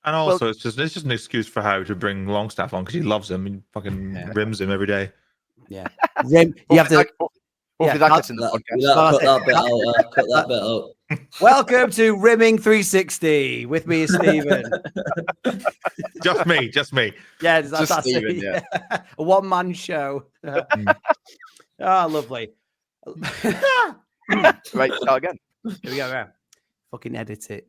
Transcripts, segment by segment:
And also, it's just an excuse for Howe to bring Longstaff on because he loves him and fucking rims him every day. Yeah, Rim. You have to. Hopefully that gets in the podcast. Cut that bit out. Welcome to Rimming 360. With me is Stephen. Just me. Yeah, that's Stephen, it. Yeah. A one-man show. Lovely. Right, start again. Here we go. Right. Fucking edit it.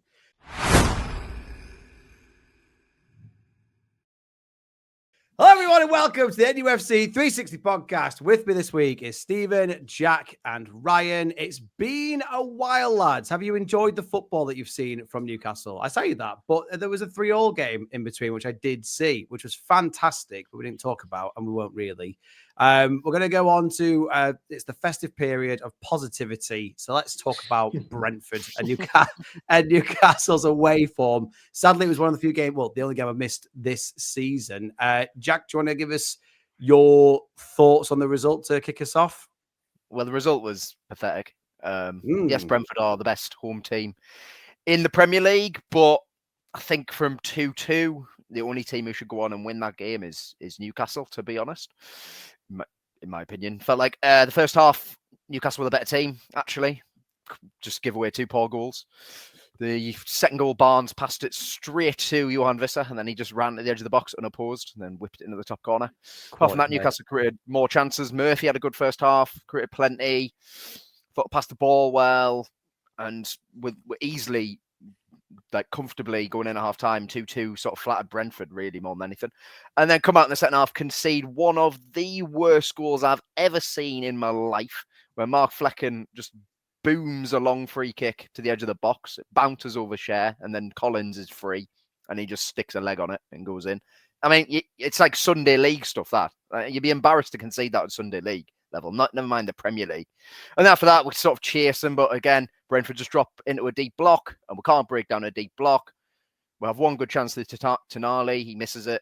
Hello, everyone, and welcome to the NUFC 360 podcast. With me this week is Stephen, Jack, and Ryan. It's been a while, lads. Have you enjoyed the football that you've seen from Newcastle? I say that, but there was a 3-3 game in between, which I did see, which was fantastic, but we didn't talk about, and we won't really. We're going to go on to, it's the festive period of positivity. So let's talk about Brentford and Newcastle's away form. Sadly, it was one of the few games, well, the only game I missed this season. Jack, do you want to give us your thoughts on the result to kick us off? Well, the result was pathetic. Yes, Brentford are the best home team in the Premier League, but I think from 2-2, the only team who should go on and win that game is Newcastle, to be honest. In my opinion, felt like the first half, Newcastle were the better team, actually. Just give away 2 poor goals. The second goal, Barnes passed it straight to Johan Visser, and then he just ran to the edge of the box unopposed and then whipped it into the top corner. Apart from that, Newcastle created more chances. Murphy had a good first half, created plenty, thought passed the ball well, and with easily, like comfortably going in at half time, 2-2, sort of flattered Brentford really more than anything. And then come out in the second half, concede one of the worst goals I've ever seen in my life, where Mark Flecken just booms a long free kick to the edge of the box. It bounces over Cher, and then Collins is free, and he just sticks a leg on it and goes in. I mean, it's like Sunday League stuff, that. You'd be embarrassed to concede that at Sunday League level, never mind the Premier League. And after that, we sort of chase them, but again, Brentford just drop into a deep block, and we can't break down a deep block. We have one good chance to Tonali, he misses it,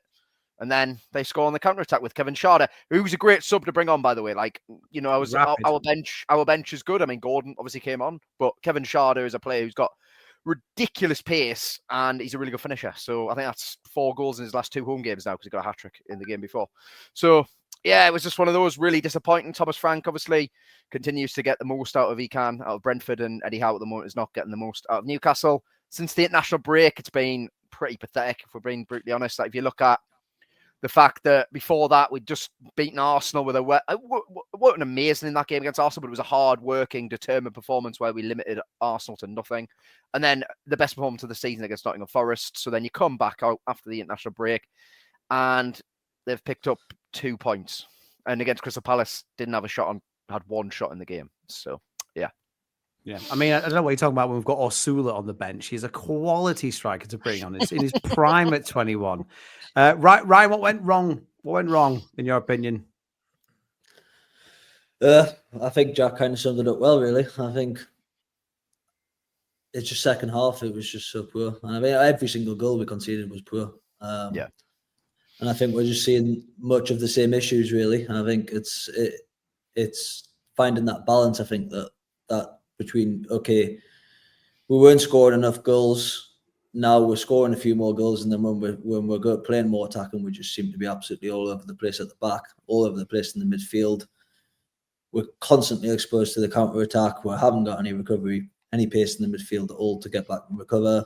and then they score on the counter-attack with Kevin Schade, who's a great sub to bring on, by the way. Like, you know, our bench is good. I mean, Gordon obviously came on, but Kevin Schade is a player who's got ridiculous pace, and he's a really good finisher. So I think that's 4 goals in his last 2 home games now, because he got a hat-trick in the game before. So yeah, it was just one of those really disappointing. Thomas Frank obviously continues to get the most out of Brentford, and Eddie Howe at the moment is not getting the most out of Newcastle. Since the international break, it's been pretty pathetic, if we're being brutally honest. Like, if you look at the fact that before that, we'd just beaten Arsenal with it wasn't amazing in that game against Arsenal, but it was a hard-working, determined performance where we limited Arsenal to nothing. And then the best performance of the season against Nottingham Forest. So then you come back out after the international break, and they've picked up 2 points. And against Crystal Palace, didn't have a shot had 1 shot in the game. So, yeah. Yeah, I mean, I don't know what you're talking about when we've got Osula on the bench. He's a quality striker to bring on. It's in his prime at 21. Ryan, what went wrong? What went wrong, in your opinion? I think Jack kind of summed it up well, really. I think it's just second half, it was just so poor. I mean, every single goal we conceded was poor. Yeah. And I think we're just seeing much of the same issues, really. And I think it's finding that balance. I think that between, okay, we weren't scoring enough goals. Now we're scoring a few more goals, and then when we're playing more attacking, we just seem to be absolutely all over the place at the back, all over the place in the midfield. We're constantly exposed to the counter attack. We haven't got any recovery, any pace in the midfield at all to get back and recover.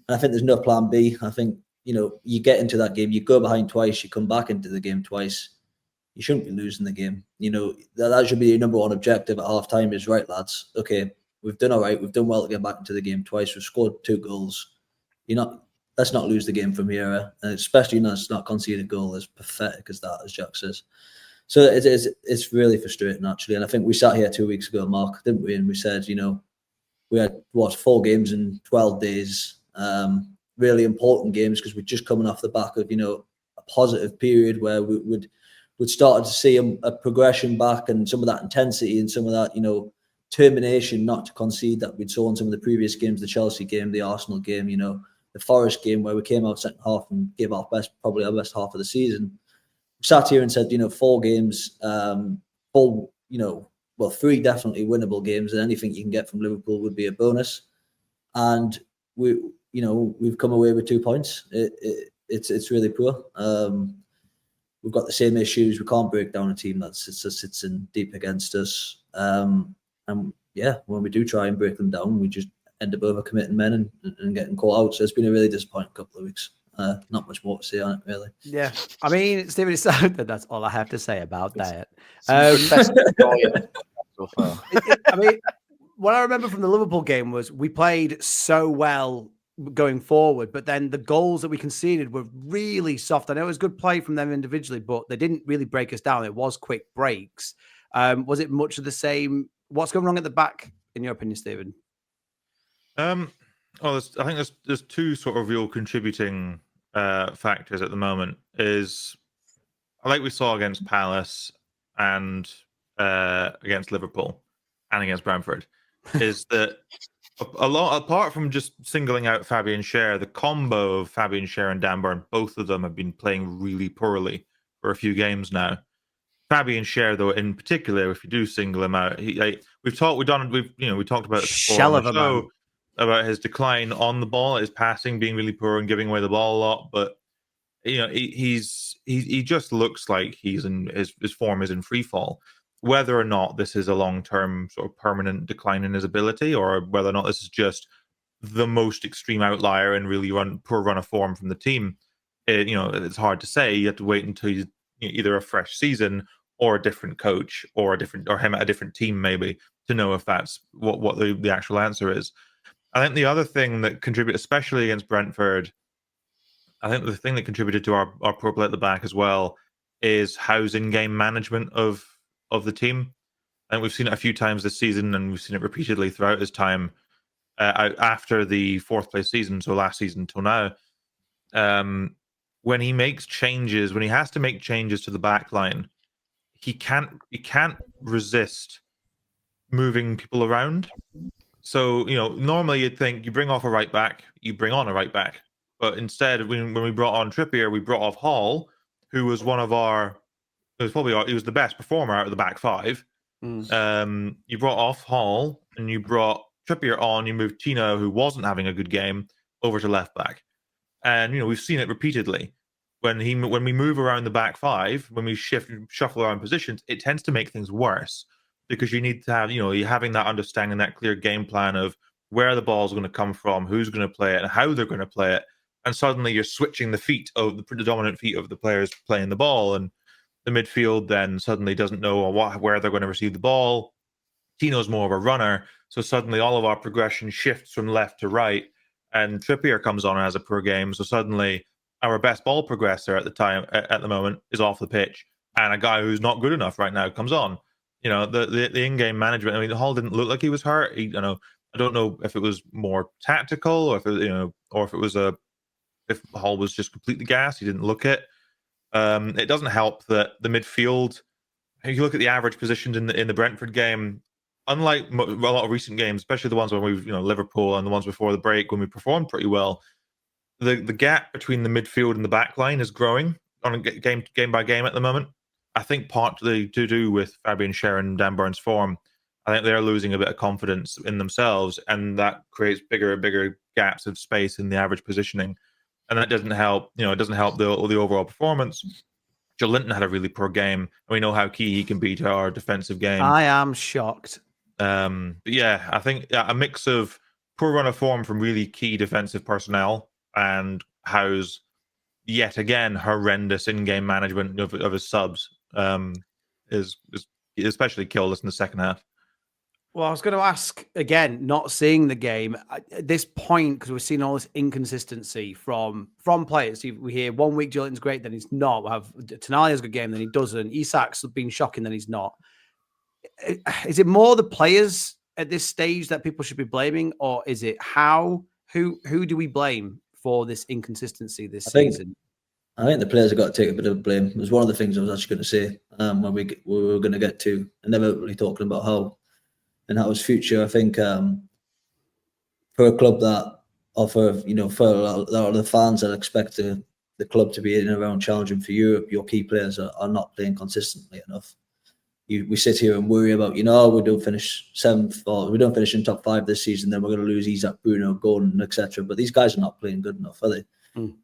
And I think there's no plan B. I think, you know, you get into that game, you go behind twice, you come back into the game twice. You shouldn't be losing the game. You know, that should be your number one objective at half time is, right, lads, okay, we've done all right. We've done well to get back into the game twice. We've scored 2 goals. Let's not lose the game from here. And especially let's not concede a goal as pathetic as that, as Jack says. So it's really frustrating, actually. And I think we sat here 2 weeks ago, Mark, didn't we? And we said, you know, we had, 4 games in 12 days, really important games, because we're just coming off the back of, you know, a positive period where we'd started to see a progression back, and some of that intensity and some of that, you know, determination not to concede that we'd saw in some of the previous games, the Chelsea game, the Arsenal game, you know, the Forest game, where we came out second half and gave probably our best half of the season. We sat here and said, you know, 4 games, 3 definitely winnable games, and anything you can get from Liverpool would be a bonus. And we we've come away with 2 points. It's really poor. We've got the same issues. We can't break down a team that sits in deep against us. And yeah, when we do try and break them down, we just end up overcommitting men and getting caught out. So it's been a really disappointing couple of weeks. Not much more to say on it, really. Yeah, I mean, Stephen, that's all I have to say about that. I mean, what I remember from the Liverpool game was we played so well going forward, but then the goals that we conceded were really soft. I know it was good play from them individually, but they didn't really break us down. It was quick breaks. Was it much of the same? What's going wrong at the back, in your opinion, Stephen? I think there's 2 sort of real contributing factors at the moment. Is like we saw against Palace and against Liverpool and against Brentford, is that a lot, apart from just singling out Fabian Schär, the combo of Fabian Schär and Dan Burn, both of them have been playing really poorly for a few games now. Fabian Schär, though, in particular, if you do single him out, we talked about it before on the show about his decline on the ball, his passing being really poor and giving away the ball a lot. But he just looks like he's in his form is in free fall. Whether or not this is a long-term sort of permanent decline in his ability, or whether or not this is just the most extreme outlier and really poor run of form from the team, it's hard to say. You have to wait until he's either a fresh season or a different coach or him at a different team maybe to know if that's what the actual answer is. I think the other thing that contributed, especially against Brentford, I think the thing that contributed to our poor play at the back as well is Howe's in-game management of the team. And we've seen it a few times this season, and we've seen it repeatedly throughout his time after the 4th place season, so last season till now. When he makes changes, when he has to make changes to the back line, he can't resist moving people around. So, normally you'd think you bring off a right back, you bring on a right back. But instead, when we brought on Trippier, we brought off Howe, who was he was the best performer out of the back 5. You brought off Howe and you brought Trippier on. You moved Tino, who wasn't having a good game, over to left back. And we've seen it repeatedly. When we move around the back 5, when we shuffle around positions, it tends to make things worse because you need to have you're having that understanding, that clear game plan of where the ball's going to come from, who's going to play it, and how they're going to play it. And suddenly you're switching the feet of the dominant feet of the players playing the ball, and the midfield then suddenly doesn't know where they're going to receive the ball. Tino's more of a runner, so suddenly all of our progression shifts from left to right, and Trippier comes on and has a poor game. So suddenly our best ball progressor at the moment is off the pitch, and a guy who's not good enough right now comes on. The in-game management. I mean, Hall didn't look like he was hurt. I don't know if it was more tactical or if Hall was just completely gassed. He didn't look it. It doesn't help that the midfield, if you look at the average positions in the Brentford game, unlike a lot of recent games, especially the ones when we've Liverpool and the ones before the break when we performed pretty well, the gap between the midfield and the back line is growing on a game by game at the moment. I think partly to do with Fabian Schär and Dan Burns' form. I think they're losing a bit of confidence in themselves, and that creates bigger and bigger gaps of space in the average positioning. And that doesn't help, it doesn't help the overall performance. Joe Linton had a really poor game, and we know how key he can be to our defensive game. I am shocked. But yeah, I think a mix of poor run of form from really key defensive personnel and Howe's yet again horrendous in-game management of his subs is especially killed us in the second half. Well, I was going to ask again, not seeing the game at this point, because we're seeing all this inconsistency from players. We hear 1 week Joe Linton's great, then he's not. We have Tonali's a good game, then he doesn't. Isak's been shocking, then he's not. Is it more the players at this stage that people should be blaming, or is it who do we blame for this inconsistency this season? I think the players have got to take a bit of blame. It was one of the things I was actually going to say when we were going to get to inevitably talking about Howe and Howe's future. I think for a club that offer, for a lot of the fans that expect the club to be in and around challenging for Europe, your key players are not playing consistently enough. we sit here and worry about, we don't finish 7th or we don't finish in top 5 this season, then we're going to lose Isaac, Bruno, Gordon, etc. But these guys are not playing good enough, are they?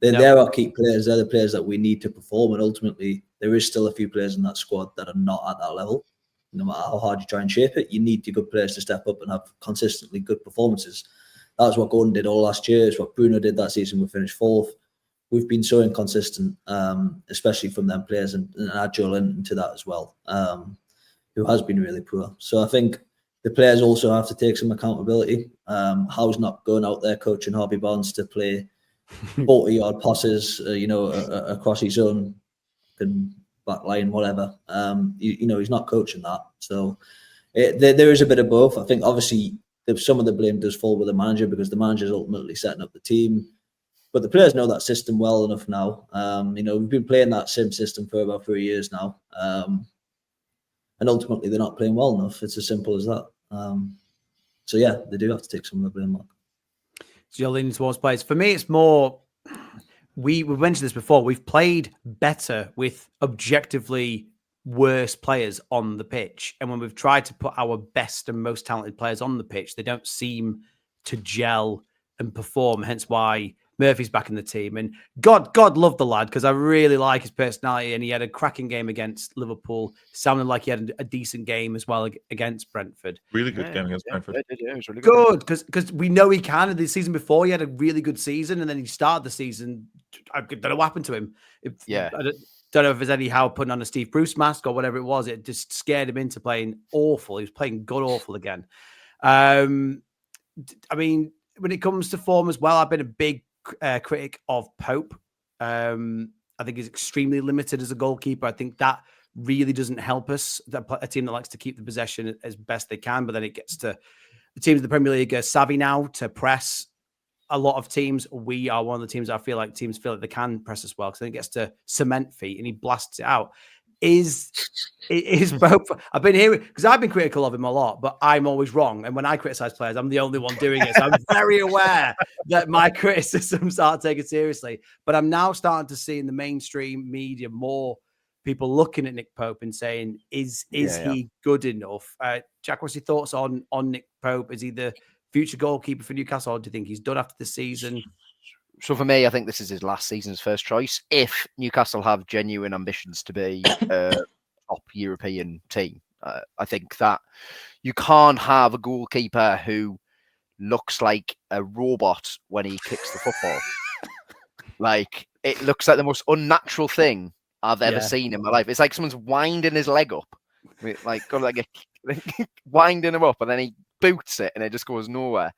They're our key players. They're the players that we need to perform. And ultimately, there is still a few players in that squad that are not at that level. No matter how hard you try and shape it, you need the good players to step up and have consistently good performances. That was what Gordon did all last year. It's what Bruno did that season. We finished 4th. We've been so inconsistent, especially from them players, and Agile into that as well, who has been really poor. So I think the players also have to take some accountability. Howe's not going out there coaching Harvey Barnes to play 40-yard passes, across his own back line, whatever. He's not coaching that. So there is a bit of both. I think obviously some of the blame does fall with the manager because the manager is ultimately setting up the team. But the players know that system well enough now. We've been playing that same system for about 3 years now. And ultimately, they're not playing well enough. It's as simple as that. So, yeah, they do have to take some of the blame, Mark. So you're leaning towards players. For me, it's more, we've mentioned this before, we've played better with objectively worse players on the pitch. And when we've tried to put our best and most talented players on the pitch, they don't seem to gel and perform, hence why Murphy's back in the team. And God love the lad, because I really like his personality, and he had a cracking game against Liverpool. Sounded like he had a decent game as well against Brentford. Really good game against Brentford. It was really good, because we know he can. The season before, he had a really good season, and then he started the season. I don't know what happened to him. I don't know if there's any Howe putting on a Steve Bruce mask or whatever it was. It just scared him into playing awful. He was playing god-awful again. I mean, when it comes to form as well, I've been a big critic of Pope. I think he's extremely limited as a goalkeeper. I think that really doesn't help us. A team that likes to keep the possession as best they can, but then it gets to the teams in the Premier League are savvy now to press. A lot of teams, we are one of the teams I feel like teams feel like they can press as well, because then it gets to cement feet and he blasts it out. Is Pope? I've been hearing, because I've been critical of him a lot, but I'm always wrong. And when I criticize players, I'm the only one doing it. So I'm very aware that my criticisms aren't taken seriously. But I'm now starting to see in the mainstream media more people looking at Nick Pope and saying, "Is he good enough?" Jack, what's your thoughts on Nick Pope? Is he the future goalkeeper for Newcastle, or do you think he's done after the season? So for me, I think this is his last season's first choice. If Newcastle have genuine ambitions to be a top European team, I think that you can't have a goalkeeper who looks like a robot when he kicks the football. Like, it looks like the most unnatural thing I've ever seen in my life. It's like someone's winding his leg up, like got like winding him up, and then he boots it, and it just goes nowhere.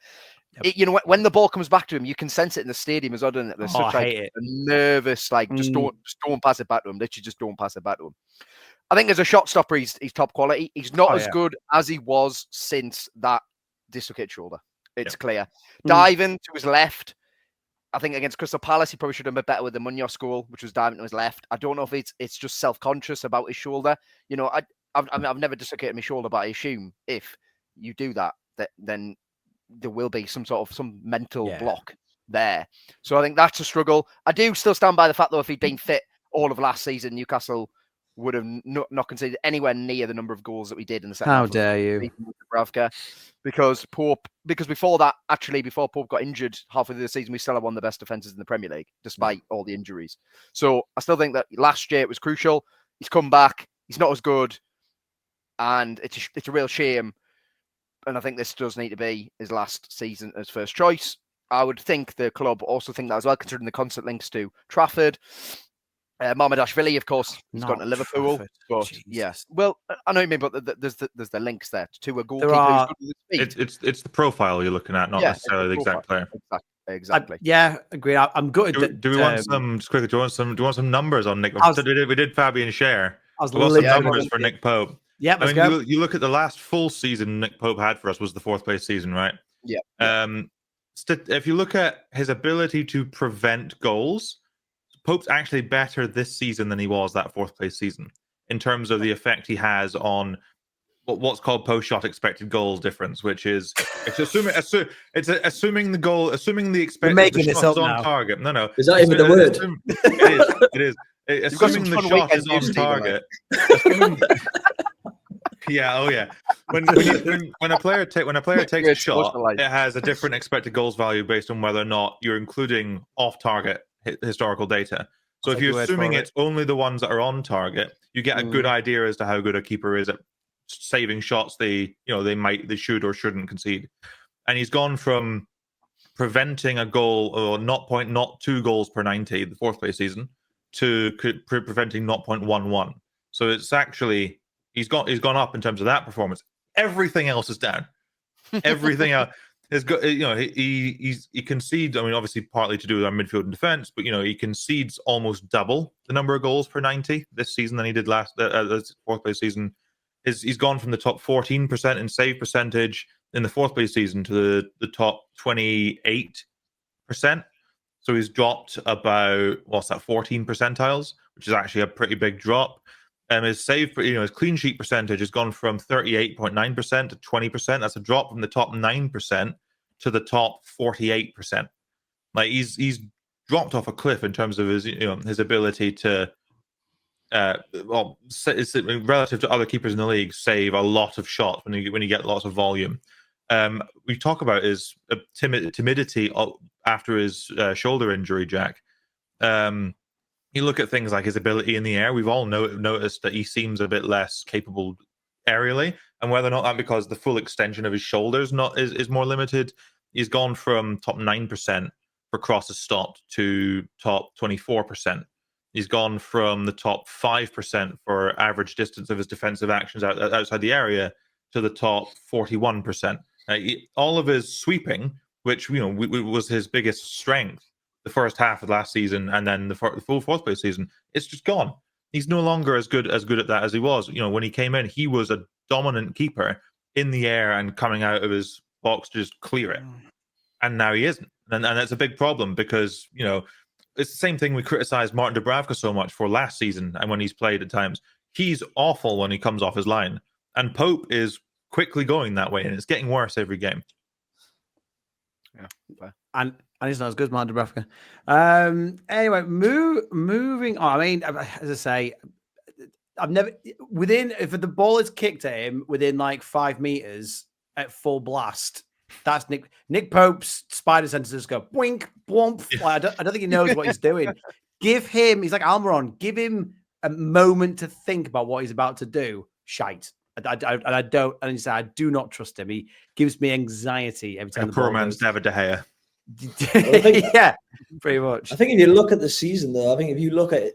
Yep. When the ball comes back to him, you can sense it in the stadium as well, doesn't it? There's such a nervous, just don't pass it back to him. Literally, just don't pass it back to him. I think as a shot stopper, he's top quality. He's not as good as he was since that dislocated shoulder. It's clear. Diving to his left, I think against Crystal Palace, he probably should have been better with the Munoz goal, which was diving to his left. I don't know if it's just self-conscious about his shoulder. I've never dislocated my shoulder, but I assume if you do that, then there will be some mental block there. So I think that's a struggle. I do still stand by the fact, though, if he'd been fit all of last season, Newcastle would have not conceded anywhere near the number of goals that we did in the second half. How dare you? Because before that, actually, before Pope got injured halfway through the season, we still had one of the best defenses in the Premier League, despite all the injuries. So I still think that last year it was crucial. He's come back. He's not as good. And it's a real shame. And I think this does need to be his last season as first choice. I would think the club also think that as well, considering the constant links to Trafford. Mamardashvili, of course, has gone to Liverpool. Trafford. But yes, well, I know what you mean, but there's the links there to a goalkeeper who's good with speed. It's the profile you're looking at, not necessarily the exact player. Exactly. Agreed. I'm good. Do we want some? Just quickly, do you want some numbers on Nick? We did Fabian Share. We got some numbers for Nick Pope. Yeah, let's go. You look at the last full season Nick Pope had for us was the 4th place season, right? Yeah. If you look at his ability to prevent goals, Pope's actually better this season than he was that 4th place season in terms of the effect he has on what's called post-shot expected goals difference, which is assuming the goal, assuming the expected shot is on target. No. Is that even the word? It is. Assuming the shot is on target. Yeah, oh yeah. When a player takes a shot, socialite. it has a different expected goals value based on whether or not you're including off-target historical data. So I'll if take your you're word assuming for it. it's only the ones that are on target, you get a good idea as to how good a keeper is at saving shots they should or shouldn't concede. And he's gone from preventing a goal or 0.02 goals per 90 the fourth place season to preventing 0.11. So it's actually he's gone up in terms of that performance. Everything else is down. Everything else has got, he concedes. I mean, obviously partly to do with our midfield and defense, but he concedes almost double the number of goals per 90 this season than he did last fourth place season. He's gone from the top 14% in save percentage in the fourth place season to the top 28%. So he's dropped about 14 percentiles, which is actually a pretty big drop. His save, his clean sheet percentage has gone from 38.9% to 20%. That's a drop from the top 9% to the top 48%. Like he's dropped off a cliff in terms of his ability to, relative to other keepers in the league, save a lot of shots when you get lots of volume. We talk about his timidity after his shoulder injury, Jack. You look at things like his ability in the air. We've all noticed that he seems a bit less capable aerially, and whether or not that because the full extension of his shoulders is more limited. He's gone from top 9% for crosses stopped to top 24%. He's gone from the top 5% for average distance of his defensive actions outside the area to the top 41%. All of his sweeping, which was his biggest strength the first half of last season, and then the full fourth place season, it's just gone. He's no longer as good at that as he was. When he came in, he was a dominant keeper in the air and coming out of his box to just clear it. And now he isn't, and that's a big problem because it's the same thing we criticized Martin Dubravka so much for last season, and when he's played at times, he's awful when he comes off his line, and Pope is quickly going that way, and it's getting worse every game. Yeah, okay. And he's not as good as Martin Dubravka. Anyway, moving on. I mean, as I say, I've never if the ball is kicked at him within like 5 meters at full blast. That's Nick Pope's spider senses go boink, boomp. Yeah. Like, I don't think he knows what he's doing. Give him, he's like Almiron, give him a moment to think about what he's about to do. Shite. I do not trust him. He gives me anxiety every time. Like a poor man's David De Gea. Yeah, pretty much. I think if you look at the season, though, I think if you look at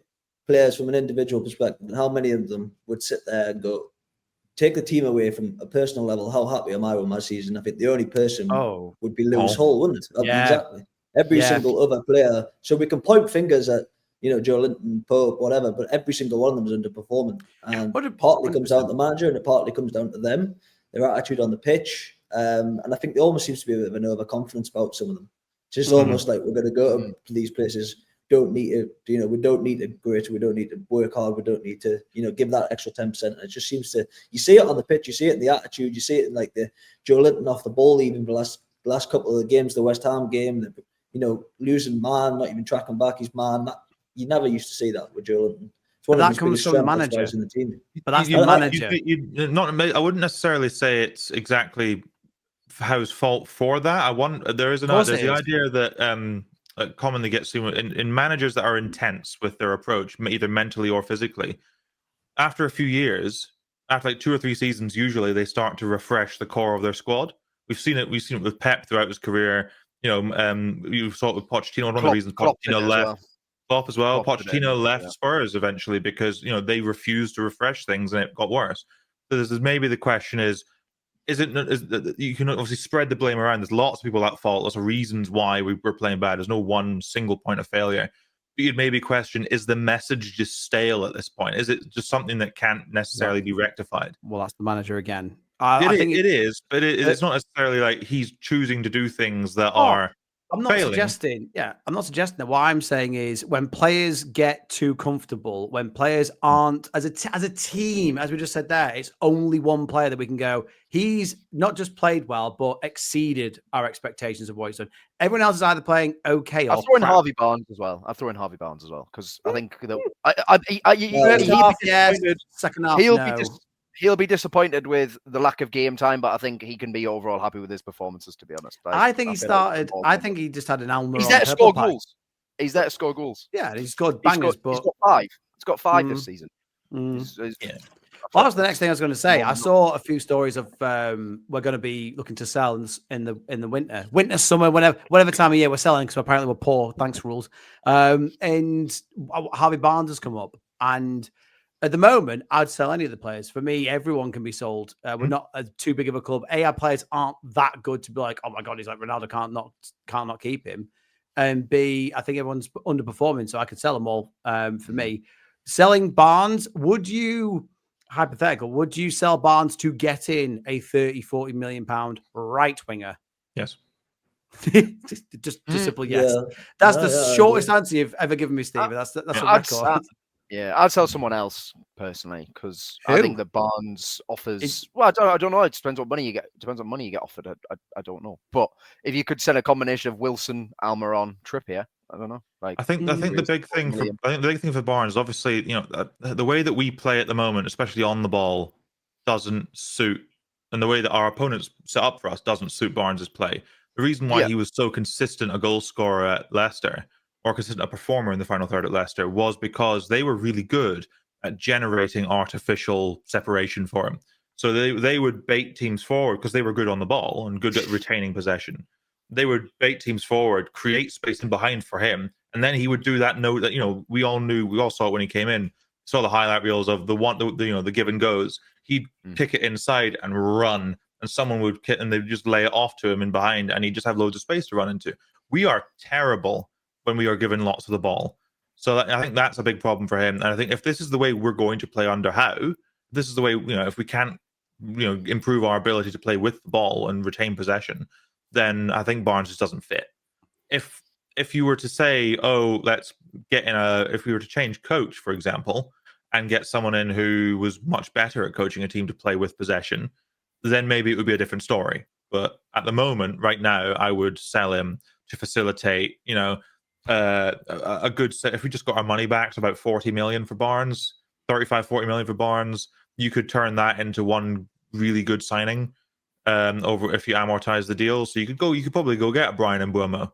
players from an individual perspective, how many of them would sit there and go, take the team away from a personal level, how happy am I with my season? I think the only person would be Lewis Hall, wouldn't it? Yeah. Exactly. Every single other player. So we can point fingers at, Joe Linton, Pope, whatever, but every single one of them is underperforming. And it partly comes down to the manager and it partly comes down to them, their attitude on the pitch. And I think there almost seems to be a bit of an overconfidence about some of them. It's just almost like we're going to go to these places, don't need to, we don't need to grit, we don't need to work hard, we don't need to, give that extra 10%. And it just seems to, you see it on the pitch, you see it in the attitude, you see it in like the Joe Linton off the ball, even the last couple of the games, the West Ham game, losing man, not even tracking back his man. You never used to see that with Joe Linton. That comes from the manager. In the team. But that's the manager. I wouldn't necessarily say it's exactly Howe's fault for that. There's the idea that commonly gets seen in managers that are intense with their approach, either mentally or physically. After a few years, after like 2 or 3 seasons, usually they start to refresh the core of their squad. We've seen it with Pep throughout his career. You saw it with Pochettino. One of the reasons Pochettino left. Klopp as well. Pochettino left Spurs eventually because they refused to refresh things and it got worse. So this is maybe the question is you can obviously spread the blame around. There's lots of people at fault. Lots of reasons why we're playing bad. There's no one single point of failure. But you'd maybe question: is the message just stale at this point? Is it just something that can't necessarily be rectified? Well, that's the manager again. I think it is, but it's not necessarily like he's choosing to do things that are. I'm not failing. suggesting. Yeah, I'm not suggesting that. What I'm saying is, when players get too comfortable, when players aren't as a team, as we just said there, it's only one player that we can go. He's not just played well, but exceeded our expectations of what he's done. Everyone else is either playing okay or. I'll throw in Harvey Barnes as well. Because I think that second half, He'll be disappointed with the lack of game time, but I think he can be overall happy with his performances, to be honest. I think he started. I think he just had an Almiron. He's there to score goals. He's there to score goals. Yeah, he's scored bangers. He's got 5. He's got 5 this season. Yeah. Well, that's the next thing I was going to say. I saw a few stories of we're going to be looking to sell in the winter, summer, whatever time of year we're selling, because apparently we're poor. Thanks, rules. And Harvey Barnes has come up, and at the moment, I'd sell any of the players. For me, everyone can be sold. We're not too big of a club. Our players aren't that good to be like, oh my god, he's like Ronaldo, can't not keep him. And B, I think everyone's underperforming, so I could sell them all. For me, selling Barnes, would you sell Barnes to get in a 30-40 million pound right winger? Yes. just simply yes. Yeah. That's the shortest answer you've ever given me, Steve. That's a record. I'd sell someone else personally, because I think that Barnes offers. I don't know. It depends what money you get. Depends what money you get offered. I don't know. But if you could sell a combination of Wilson, Almiron, Trippier, I don't know. I think the big thing for Barnes, obviously, the way that we play at the moment, especially on the ball, doesn't suit, and the way that our opponents set up for us doesn't suit Barnes's play. The reason why he was so consistent a goal scorer at Leicester, or consistent a performer in the final third at Leicester, was because they were really good at generating artificial separation for him. So they would bait teams forward because they were good on the ball and good at retaining possession. They would bait teams forward, create space in behind for him, and then he would do that. We all saw it when he came in. Saw the highlight reels of the give and goes. He'd kick it inside and run, and someone would kick, and they'd just lay it off to him in behind, and he'd just have loads of space to run into. We are terrible when we are given lots of the ball. So I think that's a big problem for him. And I think if this is the way we're going to play under Howe, this is the way, if we can't, improve our ability to play with the ball and retain possession, then I think Barnes just doesn't fit. If you were to say, let's get if we were to change coach, for example, and get someone in who was much better at coaching a team to play with possession, then maybe it would be a different story. But at the moment, right now, I would sell him to facilitate, a good set. If we just got our money back, so about 40 million for Barnes, 40 million for Barnes, you could turn that into one really good signing over if you amortize the deal. So you could probably go get a Brian and Mbeumo.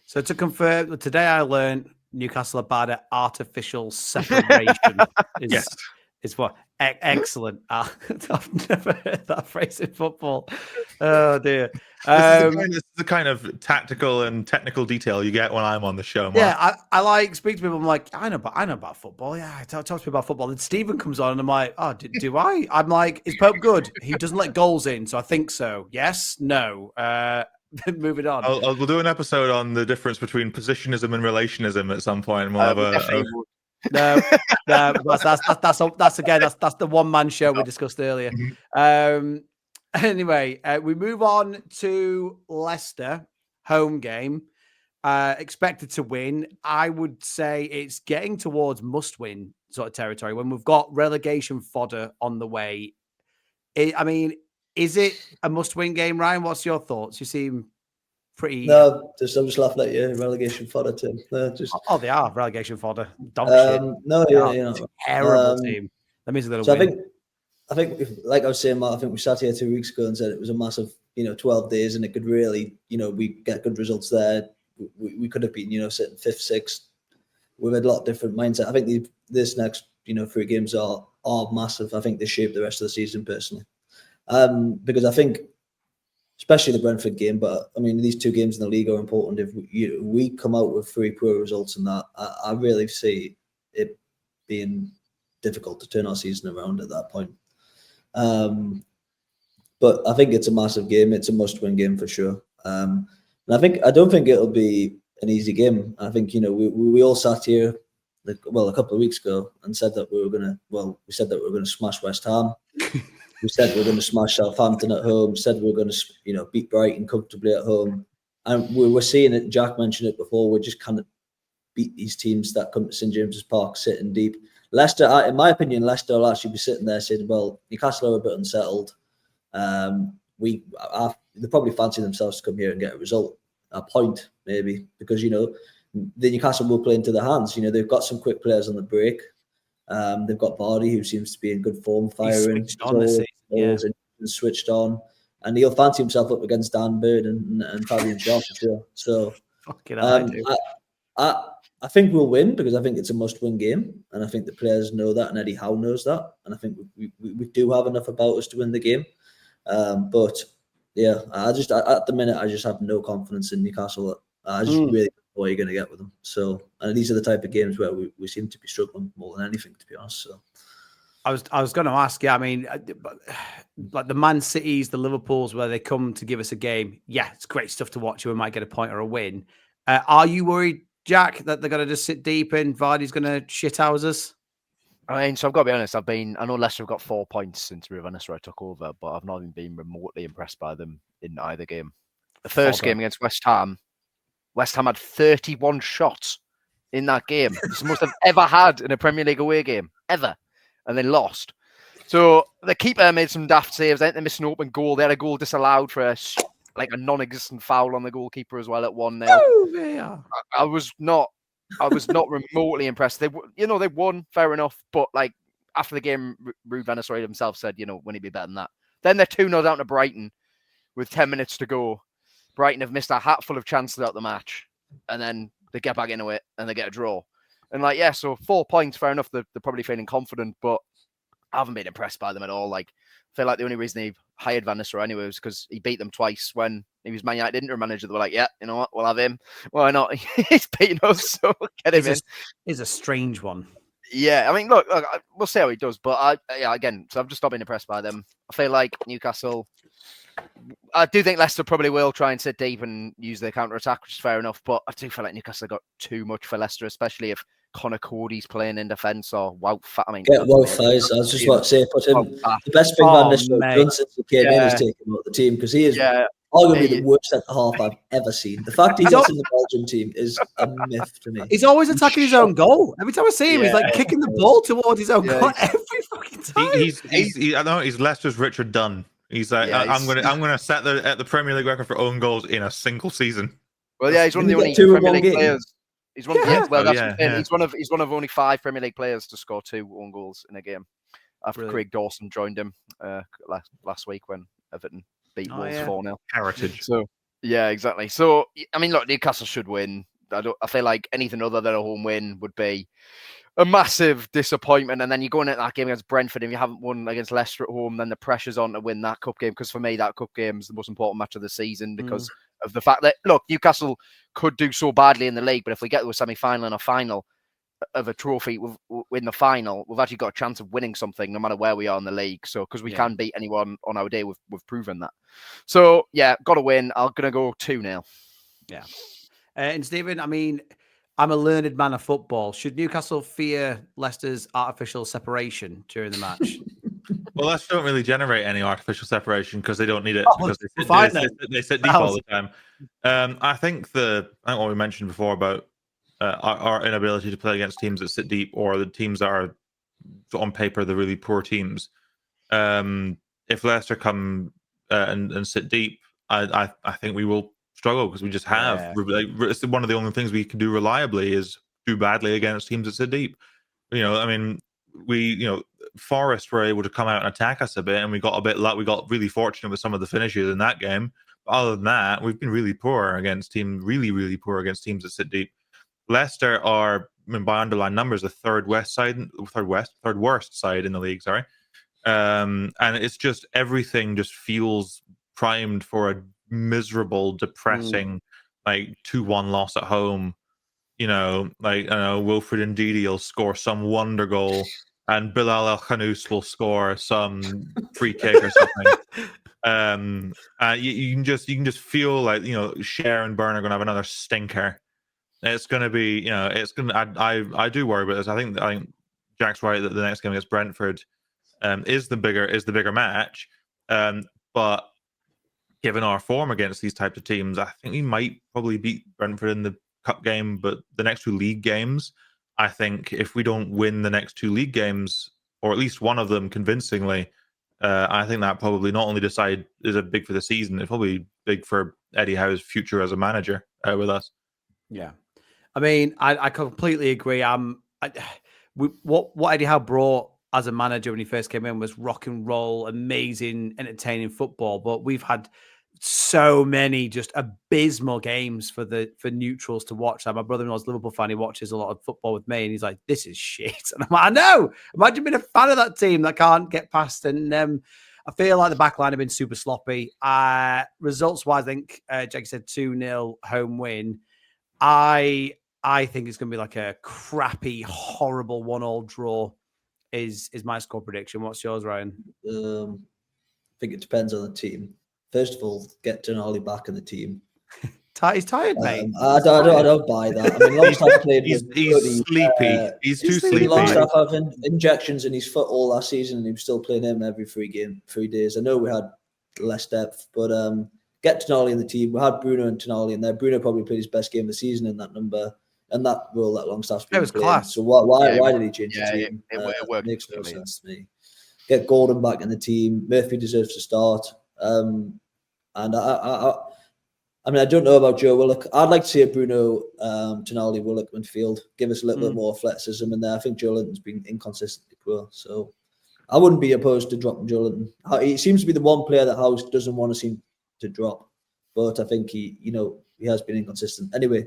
So to confirm, today I learned Newcastle are bad at artificial separation. Is what? Excellent. I've never heard that phrase in football. Oh dear. This is the kind of tactical and technical detail you get when I'm on the show, Mark. Yeah, I like speak to people. I'm like, I know about football. Yeah, talk to me about football. And Stephen comes on, and I'm like, oh, do I? I'm like, is Pope good? He doesn't let goals in, so I think so. Yes, no. Moving on. We'll do an episode on the difference between positionism and relationism at some point. And we'll have No, that's the one-man show we discussed earlier. Anyway, we move on to Leicester home game. Expected to win. I would say it's getting towards must-win sort of territory when we've got relegation fodder on the way. Is it a must-win game, Ryan? What's your thoughts? You seem pretty. No, I'm just laughing at you. Relegation fodder, Tim. They are relegation fodder. Dog shit. No, yeah. Terrible team. That means they'll win. I think, like I was saying, Matt, I think we sat here 2 weeks ago and said it was a massive, 12 days, and it could really, we get good results there. We could have been, sitting 5th, 6th. We've had a lot of different mindset. I think this next, 3 games are massive. I think they shape the rest of the season personally. Because I think, especially the Brentford game, but these 2 games in the league are important. If we come out with 3 poor results in that, I really see it being difficult to turn our season around at that point. But I think it's a massive game. It's a must-win game for sure. And I don't think it'll be an easy game. I think we all sat here a couple of weeks ago and said that we were going to smash West Ham. We said we were going to smash Southampton at home. Said we were going to beat Brighton comfortably at home. And we were seeing it. Jack mentioned it before. We just kind of beat these teams that come to St James's Park sitting deep. Leicester, in my opinion, Leicester will actually be sitting there saying, "Well, Newcastle are a bit unsettled. They probably fancy themselves to come here and get a result, a point maybe, because the Newcastle will play into their hands. They've got some quick players on the break. They've got Vardy, who seems to be in good form, firing. He's switched on. And he'll fancy himself up against Dan Bird and Fabian Schär for sure. So I think we'll win because I think it's a must-win game, and I think the players know that, and Eddie Howe knows that, and I think we do have enough about us to win the game. But yeah, at the minute I just have no confidence in Newcastle. I just really don't know what you're going to get with them. So, and these are the type of games where we seem to be struggling more than anything, to be honest. So. I was going to ask you. I mean, like the Man Cities, the Liverpools, where they come to give us a game. Yeah, it's great stuff to watch. We might get a point or a win. Are you worried, Jack, that they're going to just sit deep and Vardy's going to shithouse us? I mean, so I've got to be honest. I know Leicester have got 4 points since Ruben Nistelrooy took over, but I've not even been remotely impressed by them in either game. The first game against West Ham had 31 shots in that game. It's the most I've ever had in a Premier League away game, ever. And then lost. So the keeper made some daft saves. I think they missed an open goal. They had a goal disallowed for a non-existent foul on the goalkeeper as well at 1-0. Oh, I was not remotely impressed. They won, fair enough. But like after the game, Ruben Nistelrooy himself said, when he'd be better than that. Then they're 2-0 down to Brighton with 10 minutes to go. Brighton have missed a hatful of chances throughout the match, and then they get back into it and they get a draw. And so 4 points, fair enough. They're probably feeling confident, but I haven't been impressed by them at all. Like, I feel like the only reason he hired Van Nistelrooy anyway was because he beat them twice when he was Man United interim manager. They were like, yeah, you know what, we'll have him. Why not? He's beaten us, so get him in. It's a strange one. Yeah, I mean, look, we'll see how he does. But again, so I've just not been impressed by them. I feel like Newcastle. I do think Leicester probably will try and sit deep and use their counter-attack, which is fair enough. But I do feel like Newcastle got too much for Leicester, especially if Connor Cody's playing in defence or Wout. Wout Faes. I was just about to say, put him. The best thing Van Nistelrooy done since he came in is taking out the team because he is arguably the worst centre-half I've ever seen. The fact he's not in the Belgian team is a myth to me. He's always attacking his own goal. Every time I see him, he's like kicking the ball towards his own goal every fucking time. I know he's Leicester's Richard Dunn. He's like, I'm gonna set the Premier League record for own goals in a single season. Well, yeah, he's one of the only Premier League players. He's one. He's one of only 5 Premier League players to score 2 own goals in a game. After Craig Dawson joined him last week when Everton beat Wolves 4-0. Heritage. So yeah, exactly. So I mean, look, Newcastle should win. I feel like anything other than a home win would be a massive disappointment. And then you go into that game against Brentford and you haven't won against Leicester at home, then the pressure's on to win that cup game. Because for me, that cup game is the most important match of the season because of the fact that, look, Newcastle could do so badly in the league, but if we get to a semi-final and a final of a trophy in the final, we've actually got a chance of winning something no matter where we are in the league. So, because we can beat anyone on our day, we've proven that. So, yeah, got to win. I'm going to go 2-0. Yeah. And Stephen, I mean, I'm a learned man of football. Should Newcastle fear Leicester's artificial separation during the match? Well, Leicester don't really generate any artificial separation because they don't need it because they sit deep all the time. I think what we mentioned before about our inability to play against teams that sit deep or the teams that are on paper the really poor teams. If Leicester come and sit deep, I think we will struggle because we just have. It's one of the only things we can do reliably is do badly against teams that sit deep. I mean, Forest were able to come out and attack us a bit, and we got a bit luck. We got really fortunate with some of the finishes in that game. But other than that, we've been really poor against teams, really, really poor against teams that sit deep. Leicester are, by underlying numbers, the third worst side in the league. Sorry, and it's just everything just feels primed for a miserable, depressing, 2-1 loss at home. Wilfred Ndidi will score some wonder goal, and Bilal El Khanous will score some free kick or something. You can just feel like Cher and Burn are going to have another stinker. It's going to be, I do worry about this. I think Jack's right that the next game against Brentford is the bigger match. But given our form against these types of teams, I think we might probably beat Brentford in the cup game. But the next 2 league games, I think if we don't win the next 2 league games, or at least one of them convincingly, I think that probably not only is it big for the season, it's probably big for Eddie Howe's future as a manager with us. Yeah. I mean, I completely agree. what Eddie Howe brought as a manager when he first came in was rock and roll, amazing, entertaining football. But we've had so many just abysmal games for neutrals to watch. Like my brother-in-law's a Liverpool fan. He watches a lot of football with me, and he's like, "This is shit." And I'm like, "I know. Imagine being a fan of that team that can't get past." And I feel like the back line have been super sloppy. Results-wise, I think Jake said 2-0 home win. I think it's going to be like a crappy, horrible 1-1 draw. Is my score prediction? What's yours, Ryan? I think it depends on the team. First of all, get Tonali back in the team. He's tired, mate. I don't buy that. I mean, Longstaff played he's with sleepy. He's too sleepy. Longstaff having injections in his foot all last season, and he was still playing him every 3 days. I know we had less depth, but get Tonali in the team. We had Bruno and Tonali in there. Bruno probably played his best game of the season in that number and that role that Longstaff's been It was playing. class. So why did he change the team? It worked. Makes no sense to me. Get Gordon back in the team. Murphy deserves to start. And I mean, I don't know about Joe Willock. I'd like to see a Bruno, Tonali, Willock midfield. Give us a little bit more athleticism in there. I think Joe Linton's been inconsistently poor, so I wouldn't be opposed to dropping Joe Linton. He seems to be the one player that House doesn't want to seem to drop, but I think he has been inconsistent. Anyway,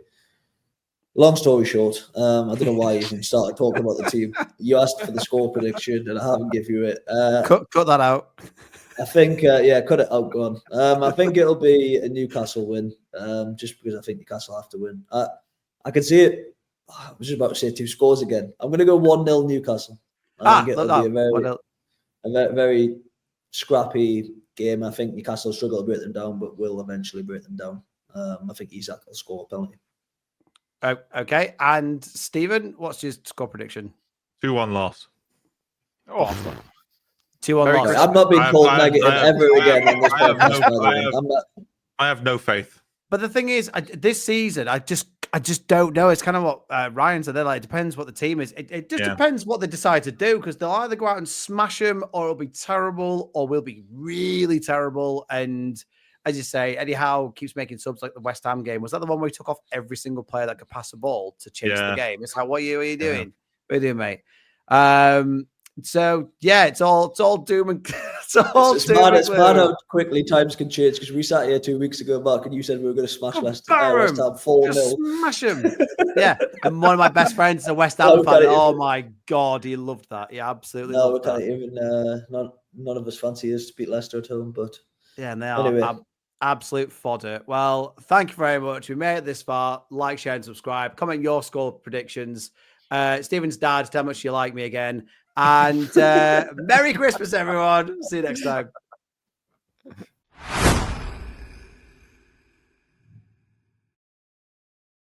long story short, I don't know why you even started talking about the team. You asked for the score prediction, and I haven't given you it. Cut that out. I think, cut it out, go on. I think it'll be a Newcastle win, just because I think Newcastle have to win. I can see it. I was just about to say 2 scores again. I'm going to go 1-0 Newcastle. I think it'll be a very scrappy game. I think Newcastle will struggle to break them down, but will eventually break them down. I think Isak will score a penalty. Okay. And Stephen, what's your score prediction? 2-1 loss. Oh, 2-1 loss. I'm not being called negative ever again on this podcast. I have no faith. But the thing is, this season, I just don't know. It's kind of what Ryan said. They're like, it depends what the team is. It just depends what they decide to do, because they'll either go out and smash them, or it'll be terrible, or we'll be really terrible. And as you say, Eddie Howe keeps making subs like the West Ham game. Was that the one where he took off every single player that could pass the ball to change the game? It's like, what are you doing? What are you doing, mate? So yeah, it's all doom and it's mad how quickly times can change, because we sat here 2 weeks ago, Mark, and you said we were going to smash West Ham 4-0. Smash him. Yeah, and one of my best friends is a West Ham fan. Oh my god, he loved that. Yeah, absolutely. No, we can't even. None of us fancy us to beat Leicester at home, but yeah, and they are absolute fodder. Well, thank you very much. We made it this far. Like, share, and subscribe. Comment your score predictions. Stephen's dad, tell how much you like me again. And Merry Christmas, everyone. See you next time.